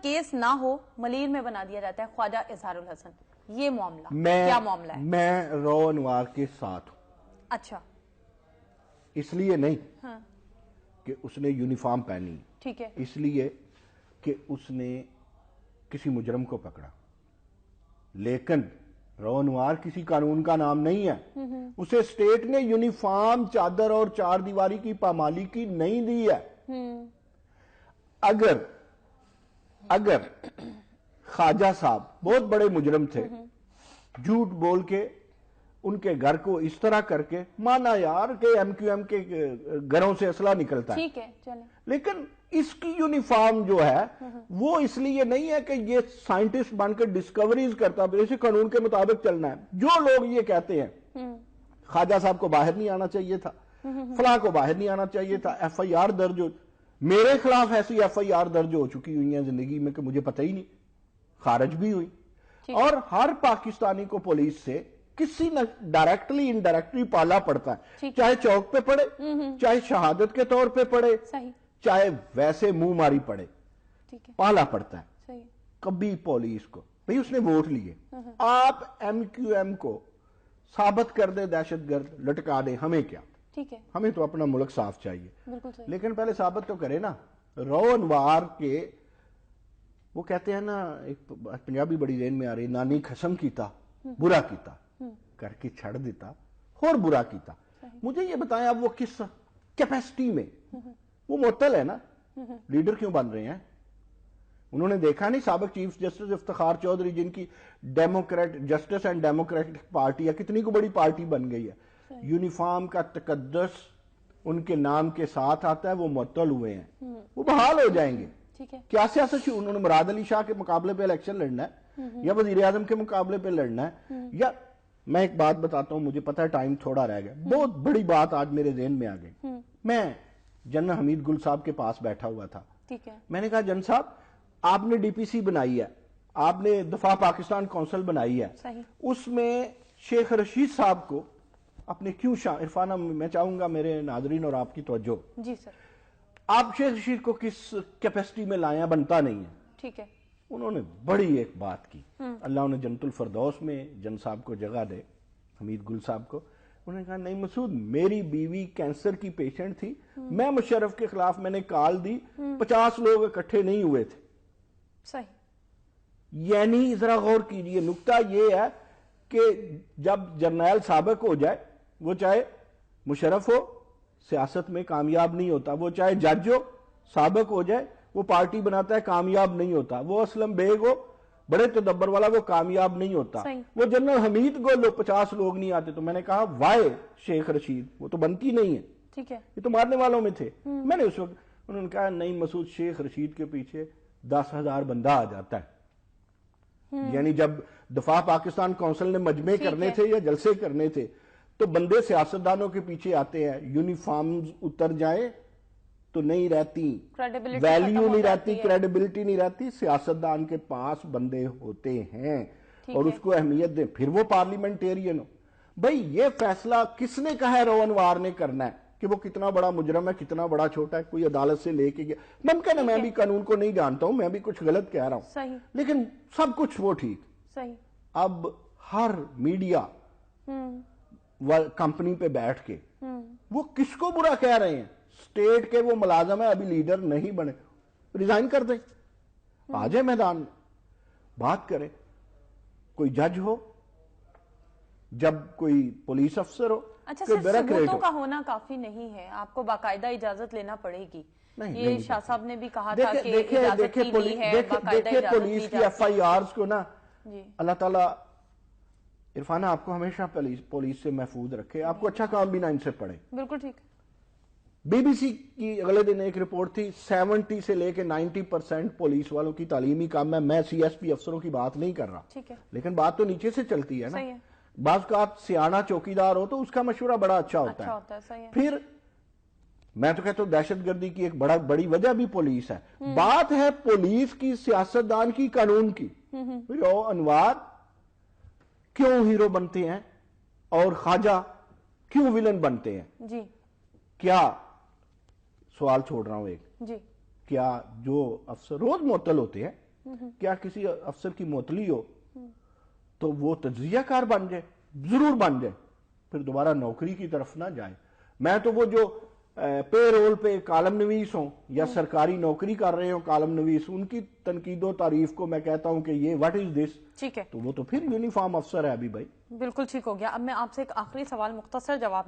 Case نہ ہو ملیر میں بنا دیا جاتا ہے خواجہ اظہار الحسن، یہ معاملہ کیا معاملہ ہے؟ میں رو انوار کے ساتھ ہوں۔ اچھا، اس لیے نہیں کہ اس نے یونیفارم پہنی، ٹھیک ہے، اس لیے کہ اس نے کسی مجرم کو پکڑا، لیکن رو انوار کسی قانون کا نام نہیں ہے۔ اسے اسٹیٹ نے یونیفارم، چادر اور چار دیواری کی پامالی کی نہیں دی ہے۔ اگر خواجہ صاحب بہت بڑے مجرم تھے، جھوٹ بول کے ان کے گھر کو اس طرح کر کے، مانا یار کہ ایم کیو ایم کے گھروں سے اسلحہ نکلتا ہے، ٹھیک ہے، چلیں، لیکن اس کی یونیفارم جو ہے وہ اس لیے نہیں ہے کہ یہ سائنٹسٹ بن کے ڈسکوریز کرتا، اسی قانون کے مطابق چلنا ہے۔ جو لوگ یہ کہتے ہیں خواجہ صاحب کو باہر نہیں آنا چاہیے تھا، فلاں کو باہر نہیں آنا چاہیے تھا، ایف آئی آر درج ہو، میرے خلاف ایسی ایف آئی آر درج ہو چکی ہوئی ہیں زندگی میں کہ مجھے پتہ ہی نہیں، خارج بھی ہوئی، اور ہر پاکستانی کو پولیس سے کسی نہ ڈائریکٹلی انڈائریکٹلی پالا پڑتا ہے، چاہے چوک پہ پڑے، چاہے شہادت کے طور پہ پڑے، چاہے ویسے منہ ماری پڑے، پالا پڑتا ہے۔ کبھی پولیس کو بھئی اس نے ووٹ لیے، آپ ایم کیو ایم کو ثابت کر دے دہشت گرد، لٹکا دے، ہمیں کیا، ہمیں تو اپنا ملک صاف چاہیے، لیکن پہلے ثابت تو کرے نا۔ رو انوار کے وہ کہتے ہیں نا، ایک پنجابی بڑی ذہن میں آ رہی، نانی قسم کیتا برا کیتا کر کے چھڑ دیتا اور برا کیتا۔ مجھے یہ بتائیں اب وہ کس کیپیسٹی میں، وہ معطل ہے نا، لیڈر کیوں بن رہے ہیں؟ انہوں نے دیکھا نہیں سابق چیف جسٹس افتخار چودھری، جن کی Democrat justice and democratic party ہے، کتنی کو بڑی پارٹی بن گئی ہے، یونیفارم کا تقدس ان کے نام کے ساتھ آتا ہے، وہ معطل ہوئے ہیں، وہ بحال ہو جائیں گے۔ کیا سیاست شروع، انہوں نے مراد علی شاہ کے مقابلے پہ الیکشن لڑنا ہے یا وزیر اعظم کے مقابلے پہ لڑنا ہے؟ یا میں ایک بات بتاتا ہوں، مجھے پتہ ہے ٹائم تھوڑا رہ گیا، بہت بڑی بات آج میرے ذہن میں آ گئی۔ میں جنرل حمید گل صاحب کے پاس بیٹھا ہوا تھا، میں نے کہا جن صاحب آپ نے ڈی پی سی بنائی ہے، آپ نے دفاع پاکستان کونسل بنائی ہے، اس میں شیخ رشید صاحب کو اپنے کیوں عرفانہ، میں چاہوں گا میرے ناظرین اور آپ کی توجہ، جی سر، آپ شیخ رشید کو کس کیپیسٹی میں لائیں، بنتا نہیں ہے، ٹھیک ہے۔ انہوں نے بڑی ایک بات کی، اللہ انہیں جنت الفردوس میں جن صاحب کو جگہ دے، حمید گل صاحب کو، انہوں نے کہا نہیں مسعود، میری بیوی کینسر کی پیشنٹ تھی، میں مشرف کے خلاف میں نے کال دی، 50 لوگ اکٹھے نہیں ہوئے تھے۔ صحیح، یعنی ذرا غور کیجئے، نکتہ یہ ہے کہ جب جرنیل سابق ہو جائے، وہ چاہے مشرف ہو سیاست میں کامیاب نہیں ہوتا، وہ چاہے جج ہو سابق ہو جائے، وہ پارٹی بناتا ہے کامیاب نہیں ہوتا، وہ اسلم بیگ ہو بڑے تدبر والا، وہ کامیاب نہیں ہوتا، وہ جنرل حمید گل ہو 50 لوگ نہیں آتے۔ تو میں نے کہا وائے شیخ رشید، وہ تو بنتی نہیں ہے، ٹھیک ہے، یہ تو مارنے والوں میں تھے۔ میں نے اس وقت، انہوں نے کہا نہیں مسعود، شیخ رشید کے پیچھے 10,000 بندہ آ جاتا ہے، یعنی جب دفاع پاکستان کونسل نے مجمع کرنے تھے یا جلسے کرنے تھے تو بندے سیاستدانوں کے پیچھے آتے ہیں، یونیفارمز اتر جائیں تو نہیں رہتی، ویلیو نہیں رہتی، کریڈیبلٹی نہیں رہتی، سیاستدان کے پاس بندے ہوتے ہیں اور اس کو اہمیت دیں، پھر وہ پارلیمنٹیرین ہو۔ بھئی یہ فیصلہ کس نے کہا ہے رو انوار نے کرنا ہے کہ وہ کتنا بڑا مجرم ہے، کتنا بڑا چھوٹا ہے، کوئی عدالت سے لے کے گیا؟ ممکن ہے میں بھی قانون کو نہیں جانتا ہوں، میں بھی کچھ غلط کہہ رہا ہوں، لیکن سب کچھ وہ ٹھیک۔ اب ہر میڈیا کمپنی پہ بیٹھ کے وہ کس کو برا کہہ رہے ہیں؟ سٹیٹ کے وہ ملازم ہیں، ابھی لیڈر نہیں بنے، ریزائن کر دیں، آ جائیں میدان میں بات کریں، کوئی جج ہو، جب کوئی پولیس افسر ہو، اچھا صرف ثبوتوں کا ہونا کافی نہیں ہے، آپ کو باقاعدہ اجازت لینا پڑے گی۔ یہ شاہ صاحب نے بھی کہا تھا کہ اجازت کی نہیں ہے، باقاعدہ اجازت پولیس کی ایف آئی آرز کو نا اللہ تعالیٰ عرفانہ آپ کو ہمیشہ پولیس سے محفوظ رکھے، آپ کو اچھا کام بھی نہ ان سے پڑے۔ بالکل ٹھیک۔ بی بی سی کی اگلے دن ایک رپورٹ تھی، 70 سے لے کے 90% پولیس والوں کی تعلیمی کام ہے، میں سی ایس پی افسروں کی بات نہیں کر رہا، لیکن بات تو نیچے سے چلتی ہے نا۔ بعض کا آپ سیانہ چوکیدار ہو تو اس کا مشورہ بڑا اچھا ہوتا ہے۔ پھر میں تو کہتا ہوں دہشت گردی کی ایک بڑی وجہ بھی پولیس ہے، بات ہے پولیس کی، سیاستدان کی، قانون کی۔ رو انوار کیوں ہیرو بنتے ہیں اور خواجہ کیوں ویلن بنتے ہیں؟ جی کیا سوال چھوڑ رہا ہوں ایک، کیا جو افسر روز معطل ہوتے ہیں، کیا کسی افسر کی معطلی ہو تو وہ تجزیہ کار بن جائے؟ ضرور بن جائے، پھر دوبارہ نوکری کی طرف نہ جائے۔ میں تو وہ جو پے رول پہ کالم نویس ہوں یا سرکاری نوکری کر رہے ہوں کالم نویس، ان کی تنقید و تعریف کو میں کہتا ہوں کہ یہ واٹ از دس، ٹھیک ہے، تو وہ تو پھر یونیفارم افسر ہے ابھی بھائی۔ بالکل ٹھیک ہو گیا۔ اب میں آپ سے ایک آخری سوال مختصر جواب